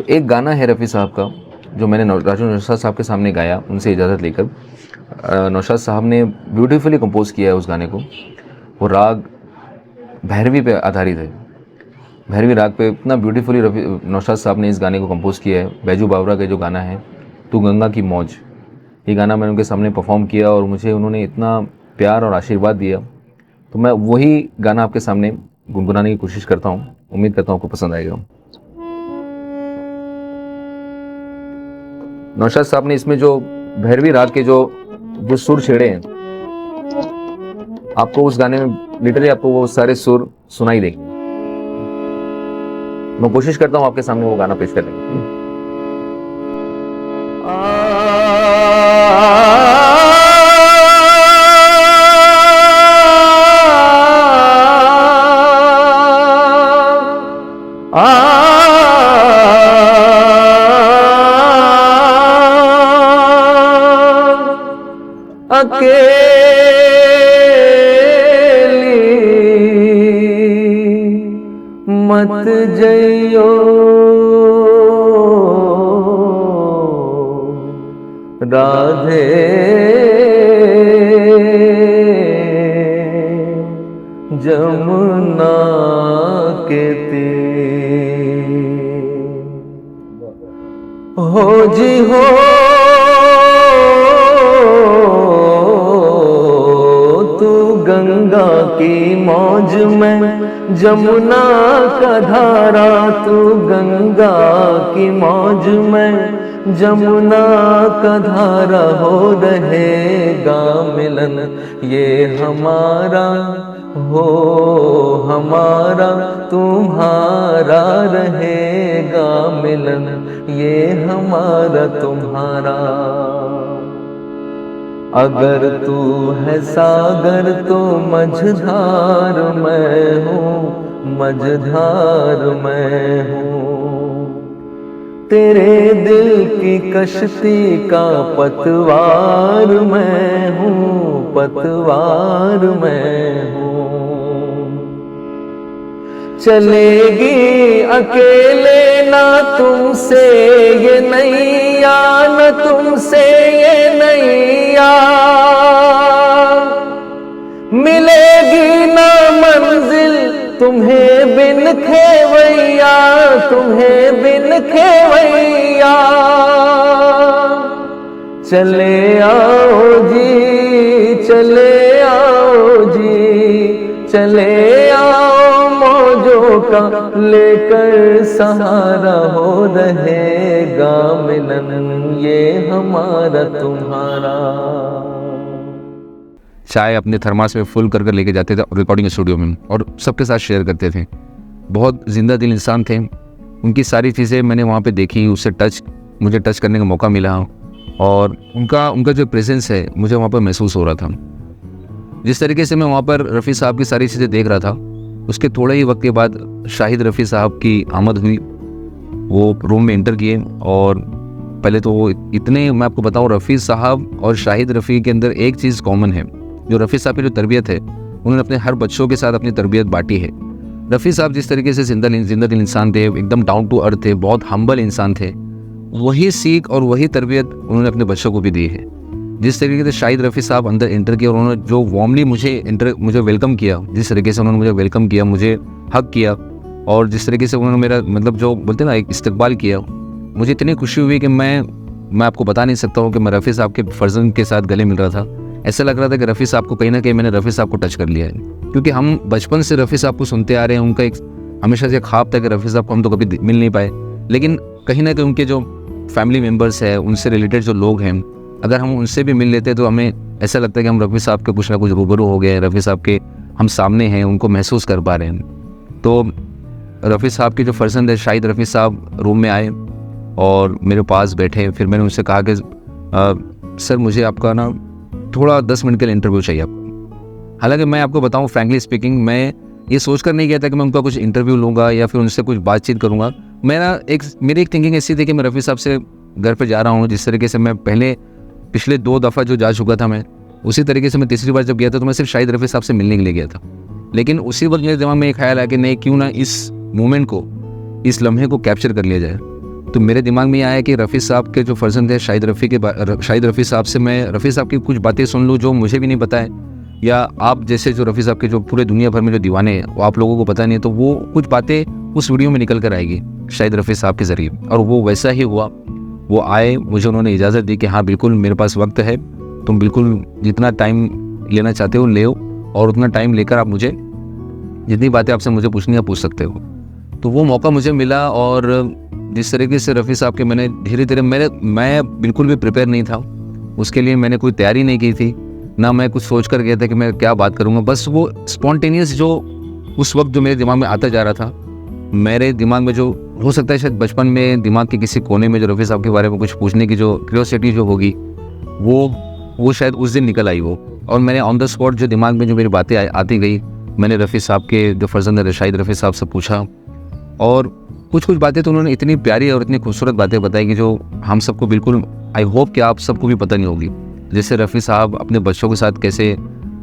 तो एक गाना है रफ़ी साहब का जो मैंने राजू नौशाद साहब के सामने गाया उनसे इजाज़त लेकर। नौशाद साहब ने ब्यूटीफुली कंपोज़ किया है उस गाने को। वो राग भैरवी पे आधारित है। भैरवी राग पे इतना ब्यूटीफुली रफ़ी नौशाद साहब ने इस गाने को कंपोज़ किया है। बैजू बावरा का जो गाना है तू गंगा की मौज, ये गाना मैंने उनके सामने परफॉर्म किया और मुझे उन्होंने इतना प्यार और आशीर्वाद दिया, तो मैं वही गाना आपके सामने गुनगुनाने की कोशिश करता हूँ। उम्मीद करता हूँ आपको पसंद आएगा। नौशाद साहब ने इसमें जो भैरवी राग के जो सुर छेड़े हैं, आपको उस गाने में लिटरली आपको वो सारे सुर सुनाई देंगे। मैं कोशिश करता हूँ आपके सामने वो गाना पेश करने की। मत जइयो राधे जमुना के तीर, हो जी हो तू गंगा की मौज में जमुना का धारा, तू गंगा की मौज में जमुना का धारा, हो रहेगा मिलन ये हमारा, हो हमारा तुम्हारा, रहेगा मिलन ये हमारा तुम्हारा। अगर तू है सागर तो मझधार मैं हूँ, मझधार मैं हूँ। तेरे दिल की कश्ती का पतवार मैं हूँ, पतवार मैं हूँ। चलेगी अकेले ना तुमसे ये नैया, न तुमसे ये नैया, मिलेगी ना मंजिल तुम्हें बिन खेवैया, तुम्हें बिन खेवैया। चले आओ जी, चले आओ जी, चले आओ मौजों का लेकर सहारा, हो रहेगा मिलन ये हमारा तुम्हारा। चाय अपने थर्मास में फुल कर लेके जाते थे रिकॉर्डिंग स्टूडियो में और सबके साथ शेयर करते थे। बहुत जिंदा दिल इंसान थे। उनकी सारी चीज़ें मैंने वहाँ पे देखी, उससे मुझे टच करने का मौका मिला और उनका जो प्रेजेंस है मुझे वहाँ पर महसूस हो रहा था। जिस तरीके से मैं वहाँ पर रफ़ी साहब की सारी चीज़ें देख रहा था, उसके थोड़े ही वक्त के बाद शाहिद रफ़ी साहब की आमद हुई। वो रूम में एंटर किए और पहले तो वो इतने, मैं आपको बताऊँ, रफ़ी साहब और शाहिद रफ़ी के अंदर एक चीज़ कॉमन है। जो रफ़ी साहब की जो तरबियत है, उन्होंने अपने हर बच्चों के साथ अपनी तरबियत बांटी है। रफ़ी साहब जिस तरीके से जिंदा दिल इंसान थे, एकदम डाउन टू अर्थ थे, बहुत हम्बल इंसान थे, वही सीख और वही तरबियत उन्होंने अपने बच्चों को भी दी है। जिस तरीके से शाहिद रफ़ी साहब अंदर एंटर किया और उन्होंने जो वार्मली मुझे वेलकम किया, जिस तरीके से उन्होंने मुझे वेलकम किया, मुझे हक किया और जिस तरीके से उन्होंने मेरा मतलब जो बोलते ना एक इस्तकबाल किया, मुझे इतनी खुशी हुई कि मैं आपको बता नहीं सकता हूँ कि मैं रफ़ी साहब के फर्जंद के साथ गले मिल रहा था। ऐसा लग रहा था कि रफ़ी साहब को कहीं ना कहीं मैंने रफ़ी साहब को टच कर लिया है, क्योंकि हम बचपन से रफ़ी साहब को सुनते आ रहे हैं। उनका एक हमेशा से ख्वाब था कि रफ़ी साहब को हम तो कभी मिल नहीं पाए, लेकिन कहीं ना कहीं उनके जो फैमिली मेम्बर्स हैं, उनसे रिलेटेड जो लोग हैं, अगर हम उनसे भी मिल लेते तो हमें ऐसा लगता है कि हम रफ़ी साहब के कुछ ना कुछ रूबरू हो गए, रफ़ी साहब के हम सामने हैं, उनको महसूस कर पा रहे हैं। तो रफ़ी साहब के जो फर्जंद है शाहिद रफ़ी साहब रूम में आए और मेरे पास बैठे। फिर मैंने उनसे कहा कि सर मुझे आपका ना थोड़ा 10 मिनट के लिए इंटरव्यू चाहिए आपको। हालांकि मैं आपको बताऊं फ्रैंकली स्पीकिंग, मैं ये सोचकर नहीं गया था कि मैं उनका कुछ इंटरव्यू लूँगा या फिर उनसे कुछ बातचीत करूँगा। मेरी एक थिंकिंग ऐसी थी कि मैं रफ़ी साहब से घर पर जा रहा हूँ, जिस तरीके से मैं पिछले 2 दफ़ा जो जा चुका था मैं, उसी तरीके से मैं तीसरी बार जब गया था तो मैं सिर्फ शाहिद रफ़ी साहब से मिलने के लिए गया था। लेकिन उसी वक्त मेरे दिमाग में एक ख्याल आया कि नहीं, क्यों ना इस मोमेंट को, इस लम्हे को कैप्चर कर लिया जाए तो मेरे दिमाग में ये आया कि रफ़ी साहब के जो फर्जंद थे शाहिद रफ़ी साहब से मैं रफ़ी साहब की कुछ बातें सुन लूँ जो मुझे भी नहीं पता है, या आप जैसे जो रफ़ी साहब के जो पूरे दुनिया भर में जो दीवाने हैं वो आप लोगों को पता नहीं है, तो वो कुछ बातें उस वीडियो में निकल कर आएगी शाहिद रफ़ी साहब के ज़रिए। और वो वैसा ही हुआ। वो आए, मुझे उन्होंने इजाज़त दी कि हाँ बिल्कुल मेरे पास वक्त है, तुम बिल्कुल जितना टाइम लेना चाहते हो ले, और उतना टाइम लेकर आप मुझे जितनी बातें आपसे मुझे पूछनी है पूछ सकते हो। तो वो मौका मुझे मिला, और जिस तरीके से रफ़ी साहब के मैंने धीरे धीरे मैं बिल्कुल भी प्रिपेयर नहीं था उसके लिए, मैंने कोई तैयारी नहीं की थी, ना मैं कुछ सोच कर गया था कि मैं क्या बात करूँगा। बस वो स्पॉन्टेनियस जो उस वक्त जो मेरे दिमाग में आता जा रहा था, मेरे दिमाग में जो हो सकता है शायद बचपन में दिमाग के किसी कोने में जो रफ़ी साहब के बारे में कुछ पूछने की जो क्यूरियोसिटी जो होगी वो शायद उस दिन निकल आई वो। और मैंने ऑन द स्पॉट जो दिमाग में जो मेरी बातें आती गई, मैंने रफ़ी साहब के जो फर्जंद है शाहिद रफ़ी साहब से पूछा, और कुछ बातें तो उन्होंने इतनी प्यारी और इतनी खूबसूरत बातें बताई कि जो हम सबको बिल्कुल, आई होप कि आप सबको भी पता नहीं होगी। जैसे रफ़ी साहब अपने बच्चों के साथ कैसे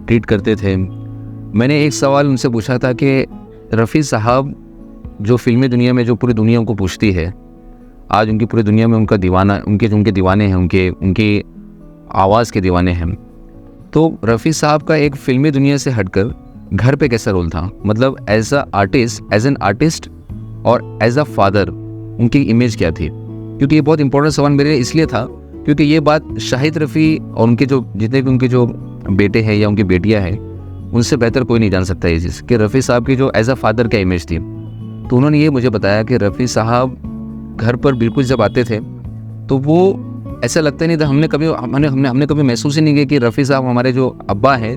ट्रीट करते थे। मैंने एक सवाल उनसे पूछा था कि रफ़ी साहब जो फिल्मी दुनिया में जो पूरी दुनिया उनको पूछती है, आज उनकी पूरी दुनिया में उनका दीवाना, उनके दीवाने हैं, उनकी आवाज़ के दीवाने हैं। तो रफ़ी साहब का एक फिल्मी दुनिया से हटकर घर पे कैसा रोल था, मतलब एज एन आर्टिस्ट और एज अ फादर उनकी इमेज क्या थी। क्योंकि ये बहुत इंपॉर्टेंट सवाल मेरे लिए इसलिए था क्योंकि ये बात शाहिद रफ़ी और उनके जो जितने भी उनके जो बेटे हैं या उनकी बेटियां हैं, उनसे बेहतर कोई नहीं जान सकता ये चीज़ कि रफ़ी साहब की जो एज अ फादर क्या इमेज थी। तो उन्होंने ये मुझे बताया कि रफ़ी साहब घर पर बिल्कुल जब आते थे तो वो ऐसा लगता नहीं था, हमने कभी महसूस ही नहीं किया कि रफ़ी साहब हमारे जो अब्बा हैं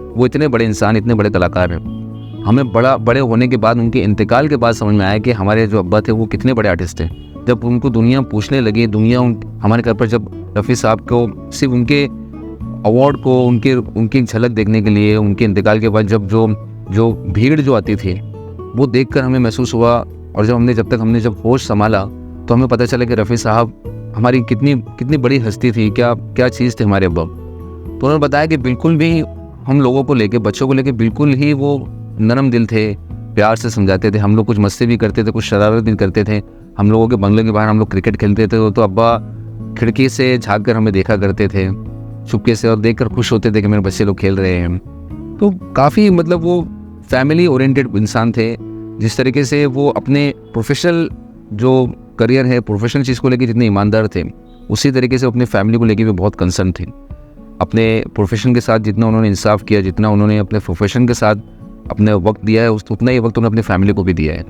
वो इतने बड़े इंसान, इतने बड़े कलाकार हैं। हमें बड़े होने के बाद, उनके इंतकाल के बाद समझ में आया कि हमारे जो अब्बा थे वो कितने बड़े आर्टिस्ट थे। जब उनको दुनिया पूछने लगी, हमारे घर पर जब रफ़ी साहब को सिर्फ उनके अवार्ड को, उनकी झलक देखने के लिए, उनके इंतकाल के बाद जब जो भीड़ जो आती थी वो देखकर हमें महसूस हुआ, और जब तक हमने होश संभाला तो हमें पता चला कि रफ़ी साहब हमारी कितनी बड़ी हस्ती थी, क्या चीज़ थे हमारे अब्बा। तो उन्होंने बताया कि बिल्कुल भी हम लोगों को लेके, बच्चों को लेके बिल्कुल ही वो नरम दिल थे, प्यार से समझाते थे। हम लोग कुछ मस्ती भी करते थे, कुछ शरारत भी करते थे। हम लोगों के बंगले के बाहर हम लोग क्रिकेट खेलते थे तो अब्बा खिड़की से झाँक कर हमें देखा करते थे चुपके से, और देखकर खुश होते थे कि मेरे बच्चे लोग खेल रहे हैं। तो काफ़ी मतलब वो फैमिली ओरिएंटेड इंसान थे। जिस तरीके से वो अपने प्रोफेशनल जो करियर है, प्रोफेशनल चीज़ को लेकर जितने ईमानदार थे, उसी तरीके से अपने फैमिली को लेकर भी बहुत कंसर्न थे। अपने प्रोफेशन के साथ जितना उन्होंने इंसाफ किया, जितना उन्होंने अपने प्रोफेशन के साथ अपने वक्त दिया है, उतना ही वक्त उन्होंने अपनी फैमिली को भी दिया है।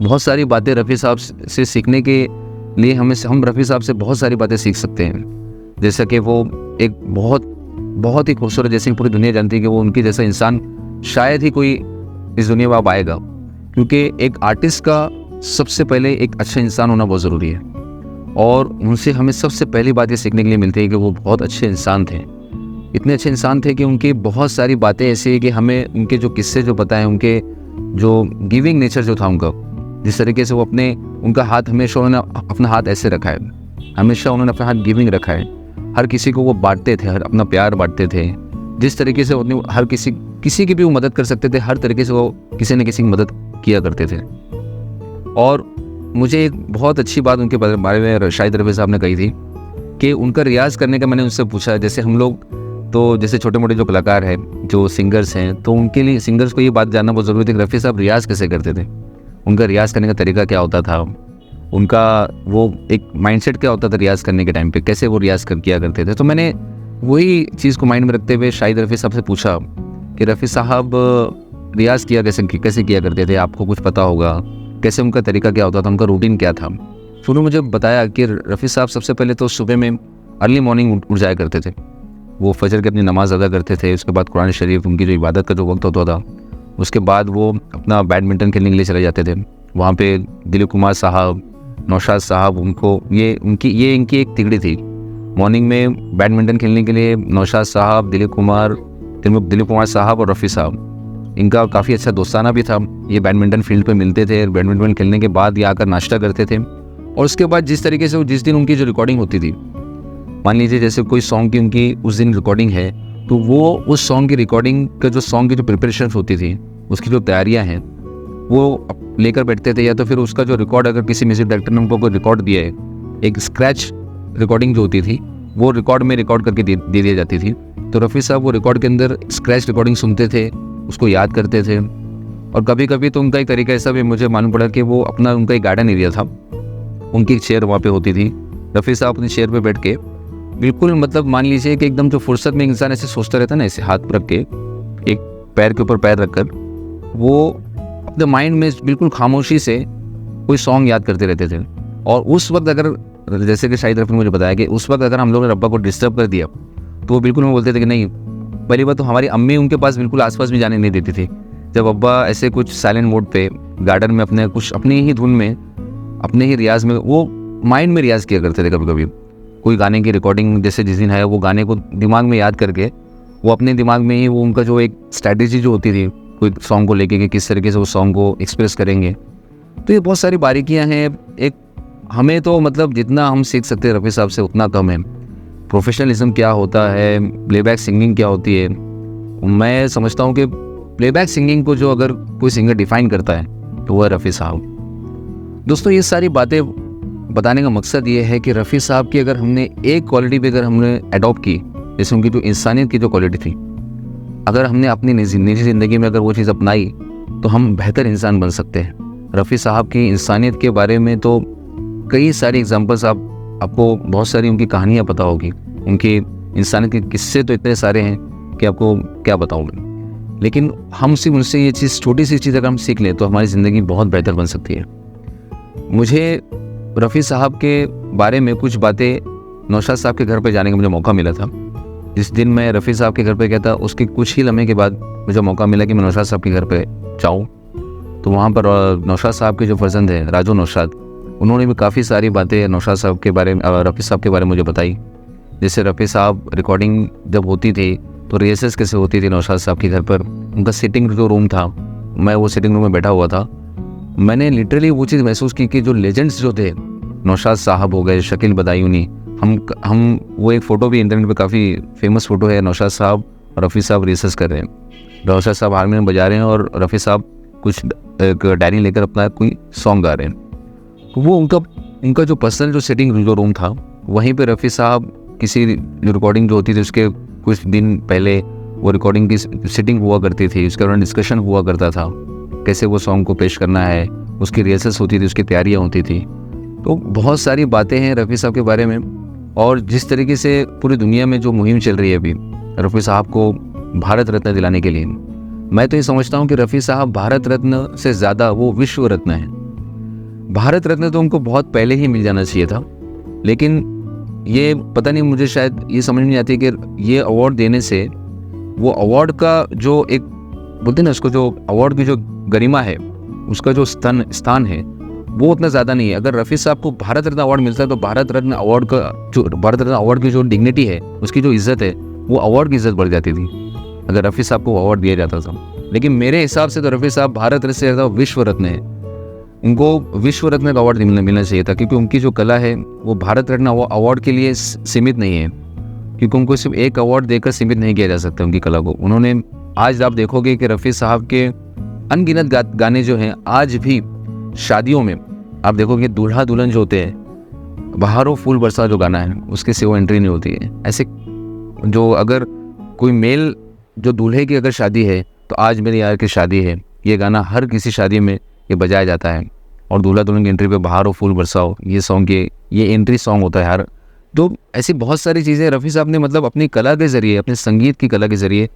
बहुत सारी बातें रफ़ी साहब से सीखने के लिए हम रफ़ी साहब से बहुत सारी बातें सीख सकते हैं। जैसा कि वो एक बहुत ही खूबसूरत, जैसे पूरी दुनिया जानती है कि वो उनकी जैसा इंसान शायद ही कोई इस दुनिया में अब आएगा। क्योंकि एक आर्टिस्ट का सबसे पहले एक अच्छा इंसान होना बहुत ज़रूरी है, और उनसे हमें सबसे पहली बात ये सीखने के लिए मिलती है कि वो बहुत अच्छे इंसान थे। इतने अच्छे इंसान थे कि उनकी बहुत सारी बातें ऐसी है कि हमें उनके जो किस्से जो बताएं, उनके जो गिविंग नेचर जो था उनका, जिस तरीके से वो उनका हाथ हमेशा उन्होंने अपना हाथ ऐसे रखा है, हमेशा उन्होंने अपना हाथ गिविंग रखा है। हर किसी को वो बांटते थे, अपना प्यार बांटते थे। जिस तरीके से वो हर किसी की भी वो मदद कर सकते थे, हर तरीके से वो किसी न किसी की मदद किया करते थे। और मुझे एक बहुत अच्छी बात उनके बारे में शाहिद रफ़ी साहब ने कही थी कि उनका रियाज़ करने का मैंने उनसे पूछा। जैसे हम लोग तो जैसे छोटे मोटे जो कलाकार हैं, जो सिंगर्स हैं, तो उनके लिए सिंगर्स को ये बात जानना बहुत ज़रूरी थी कि रफ़ी साहब रियाज़ कैसे करते थे, उनका रियाज़ करने का तरीका क्या होता था, उनका वो एक माइंडसेट क्या होता था रियाज़ करने के टाइम पे, कैसे वो रियाज़ किया करते थे। तो मैंने वही चीज़ को माइंड में रखते हुए शाहिद रफ़ी साहब से पूछा कि रफ़ी साहब रियाज़ कैसे किया करते थे, आपको कुछ पता होगा, कैसे उनका तरीका क्या होता था, उनका रूटीन क्या था। फिर उन्होंने मुझे बताया कि रफ़ी साहब सबसे पहले तो सुबह में अर्ली मॉर्निंग उठ जाया करते थे। वो फजर की अपनी नमाज़ अदा करते थे, उसके बाद कुरान शरीफ, उनकी जो इबादत का जो वक्त होता था, उसके बाद वो अपना बैडमिंटन खेलने के लिए चले जाते थे। वहाँ पे दिलीप कुमार साहब, नौशाद साहब, इनकी एक तिगड़ी थी। मॉर्निंग में बैडमिंटन खेलने के लिए नौशाद साहब, दिलीप कुमार साहब और रफ़ी साहब, इनका काफ़ी अच्छा दोस्ताना भी था। ये बैडमिंटन फील्ड पे मिलते थे, बैडमिंटन खेलने के बाद ये आकर नाश्ता करते थे, और उसके बाद जिस तरीके से जिस दिन उनकी जो रिकॉर्डिंग होती थी, मान लीजिए जैसे कोई सॉन्ग की उनकी उस दिन रिकॉर्डिंग है, तो वो उस सॉन्ग की रिकॉर्डिंग का जो सॉन्ग की जो प्रिपरेशन होती थी, उसकी जो तैयारियाँ हैं, वो लेकर बैठते थे, या तो फिर उसका जो रिकॉर्ड, अगर किसी म्यूजिक डायरेक्टर ने उनको कोई रिकॉर्ड दिया है, एक स्क्रैच रिकॉर्डिंग जो होती थी वो रिकॉर्ड में रिकॉर्ड करके दे दी जाती थी। तो रफ़ी साहब वो रिकॉर्ड के अंदर स्क्रैच रिकॉर्डिंग सुनते थे, उसको याद करते थे। और कभी कभी तो उनका एक तरीका ऐसा भी मुझे मालूम पड़ा कि वो अपना, उनका एक गार्डन एरिया था, उनकी एक चेयर वहाँ पे होती थी। रफ़ी साहब अपनी चेयर पे बैठ के बिल्कुल, मतलब मान लीजिए कि एकदम जो फुर्सत में इंसान ऐसे सोचता रहता है ना, ऐसे हाथ रख के, एक पैर के ऊपर पैर रखकर, वो अपने माइंड में बिल्कुल खामोशी से कोई सॉन्ग याद करते रहते थे। और उस वक्त अगर, जैसे कि शाहिद रफ़ी ने मुझे बताया कि उस वक्त अगर हम लोगों ने रब्बा को डिस्टर्ब कर दिया तो वो बिल्कुल, वो बोलते थे कि नहीं। पहली बात तो हमारी अम्मी उनके पास बिल्कुल आसपास भी जाने नहीं देती थी। जब अब्बा ऐसे कुछ साइलेंट मोड पे गार्डन में अपने कुछ अपनी ही धुन में, अपने ही रियाज में, वो माइंड में रियाज़ किया करते थे। कभी कभी कोई गाने की रिकॉर्डिंग, जैसे जिस दिन है, वो गाने को दिमाग में याद करके वो अपने दिमाग में ही, वो उनका जो एक स्ट्रैटेजी जो होती थी कोई सॉन्ग को लेके कि किस तरीके से वो सॉन्ग को एक्सप्रेस करेंगे। तो ये बहुत सारी बारीकियां हैं। एक हमें तो मतलब जितना हम सीख सकते हैं रफ़ी साहब से उतना कम है। प्रोफेशनलिज्म क्या होता है, प्लेबैक सिंगिंग क्या होती है, मैं समझता हूँ कि प्लेबैक सिंगिंग को जो अगर कोई सिंगर डिफ़ाइन करता है तो वह रफ़ी साहब। दोस्तों, ये सारी बातें बताने का मकसद ये है कि रफ़ी साहब की अगर हमने एक क्वालिटी भी अगर हमने अडॉप्ट की, जैसे उनकी जो इंसानियत की जो क्वालिटी थी, अगर हमने अपनी निजी ज़िंदगी में अगर वो चीज़ अपनाई तो हम बेहतर इंसान बन सकते हैं। रफ़ी साहब की इंसानियत के बारे में तो कई सारी एग्जांपल्स आपको बहुत सारी उनकी कहानियाँ पता होगी, उनकी इंसानियत के किस्से तो इतने सारे हैं कि आपको क्या बताऊँ मैं। लेकिन हम सिर्फ उनसे ये चीज़, छोटी सी चीज़ अगर हम सीख लें तो हमारी ज़िंदगी बहुत बेहतर बन सकती है। मुझे रफ़ी साहब के बारे में कुछ बातें नौशाद साहब के घर पर जाने का मुझे मौका मिला था। जिस दिन मैं रफ़ी साहब के घर पे गया था, उसके कुछ ही लम्हे के बाद मुझे मौका मिला कि मैं नौशाद साहब के घर पे जाऊँ। तो वहाँ पर नौशाद साहब के जो फर्जंद हैं, राजू नौशाद, उन्होंने भी काफ़ी सारी बातें नौशाद साहब के बारे में, रफ़ी साहब के बारे में मुझे बताई। जैसे रफ़ी साहब रिकॉर्डिंग जब होती थी तो रिहर्सल्स कैसे होती थी नौशाद साहब के घर पर। उनका सिटिंग जो रूम था, मैं वो सिटिंग रूम में बैठा हुआ था। मैंने लिटरली वो चीज़ महसूस की कि जो लेजेंड्स जो थे, नौशाद साहब हो गए, शकील बदायूनी, हम वो एक फ़ोटो भी इंटरनेट पे काफ़ी फेमस फ़ोटो है, नौशाद साहब और रफ़ी साहब रिहर्सल्स कर रहे हैं। नौशाद साहब हारमोनियम बजा रहे हैं और रफ़ी साहब कुछ एक डायरी लेकर अपना कोई सॉन्ग गा रहे हैं। तो वो उनका जो पर्सनल जो सिटिंग जो रूम था, वहीं पे रफ़ी साहब किसी रिकॉर्डिंग जो होती थी उसके कुछ दिन पहले वो रिकॉर्डिंग की सिटिंग हुआ करती थी, उसके दौरान डिस्कशन हुआ करता था, कैसे वो सॉन्ग को पेश करना है, उसकी रिहर्सल्स होती थी, उसकी तैयारियाँ होती थी। तो बहुत सारी बातें हैं रफ़ी साहब के बारे में। और जिस तरीके से पूरी दुनिया में जो मुहिम चल रही है अभी रफ़ी साहब को भारत रत्न दिलाने के लिए, मैं तो ये समझता हूँ कि रफ़ी साहब भारत रत्न से ज़्यादा वो विश्व रत्न है। भारत रत्न तो उनको बहुत पहले ही मिल जाना चाहिए था, लेकिन ये पता नहीं, मुझे शायद ये समझ नहीं आती कि ये अवार्ड देने से वो अवार्ड का जो एक बोलते हैं ना, उसको जो अवार्ड की जो गरिमा है, उसका जो स्थान है वो उतना ज़्यादा नहीं है। अगर रफ़ी साहब को भारत रत्न अवार्ड मिलता है तो भारत रत्न अवार्ड का जो, भारत रत्न अवार्ड की जो डिग्निटी है, उसकी जो इज़्ज़त है, वो अवार्ड की इज़्ज़त बढ़ जाती थी अगर रफ़ी साहब को अवार्ड दिया जाता था। लेकिन मेरे हिसाब से तो रफ़ी साहब भारत रत्न से ज़्यादा विश्व रत्न है। उनको विश्व रत्न का अवार्ड मिलना चाहिए था, क्योंकि उनकी जो कला है वो भारत रत्न अवार्ड के लिए सीमित नहीं है, क्योंकि उनको सिर्फ एक अवार्ड देकर सीमित नहीं किया जा सकता उनकी कला को। उन्होंने, आज आप देखोगे कि रफ़ी साहब के अनगिनत गाने जो हैं आज भी शादियों में आप देखोगे, दूल्हा दुल्हन जो होते हैं, बहारों फूल बरसा जो गाना है, उसके से वो एंट्री नहीं होती है। ऐसे जो अगर कोई मेल जो दूल्हे की अगर शादी है तो आज मेरे यार की शादी है, ये गाना हर किसी शादी में ये बजाया जाता है। और दूल्हा दुल्हन की एंट्री पे बहारों फूल बरसाओ, ये सॉन्ग ये एंट्री सॉन्ग होता है यार। तो ऐसी बहुत सारी चीज़ें रफ़ी साहब ने मतलब अपनी कला के ज़रिए, अपने संगीत की कला के ज़रिए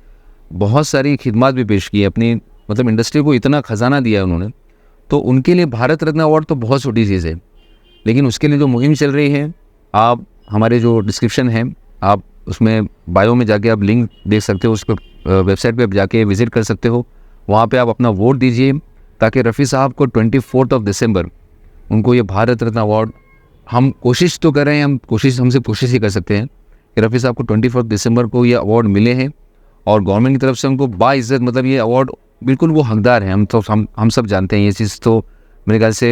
बहुत सारी खिदमत भी पेश की है, अपनी मतलब इंडस्ट्री को इतना खजाना दिया है उन्होंने। तो उनके लिए भारत रत्न अवार्ड तो बहुत छोटी चीज़ है, लेकिन उसके लिए जो मुहिम चल रही है, आप हमारे जो डिस्क्रिप्शन है, आप उसमें बायो में जाके आप लिंक देख सकते हो, उस पर वेबसाइट पे आप जाके विज़िट कर सकते हो। वहाँ पे आप अपना वोट दीजिए ताकि रफ़ी साहब को 24 दिसंबर उनको ये भारत रत्न अवार्ड, हम कोशिश तो कर रहे हैं, हमसे कोशिश ही कर सकते हैं कि रफ़ी साहब को 24 दिसंबर को ये अवार्ड मिले हैं और गवर्नमेंट की तरफ से उनको बाइज़्ज़त, मतलब ये अवार्ड बिल्कुल वो हकदार हैं। हम सब जानते हैं ये चीज़, तो मेरे ख्याल से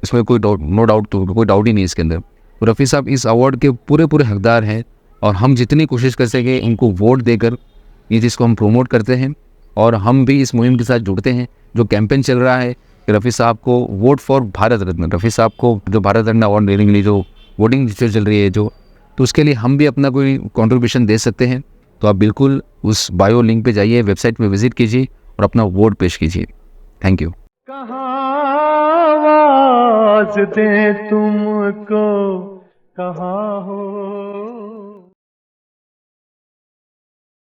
इसमें कोई डाउट ही नहीं इसके अंदर। तो रफ़ी साहब इस अवार्ड के पूरे हकदार हैं और हम जितनी कोशिश कर सकें उनको वोट देकर ये चीज़ को हम प्रोमोट करते हैं और हम भी इस मुहिम के साथ जुड़ते हैं। जो कैंपेन चल रहा है कि रफ़ी साहब को वोट फॉर भारत रत्न, रफ़ी साहब को जो भारत रत्न अवार्ड देने के लिए जो वोटिंग चल रही है जो, तो उसके लिए हम भी अपना कोई कंट्रीब्यूशन दे सकते हैं। तो आप बिल्कुल उस बायो लिंक पे जाइए, वेबसाइट पे विजिट कीजिए और अपना वोट पेश कीजिए। Thank you. कहाँ आवाज दे तुमको, कहाँ हो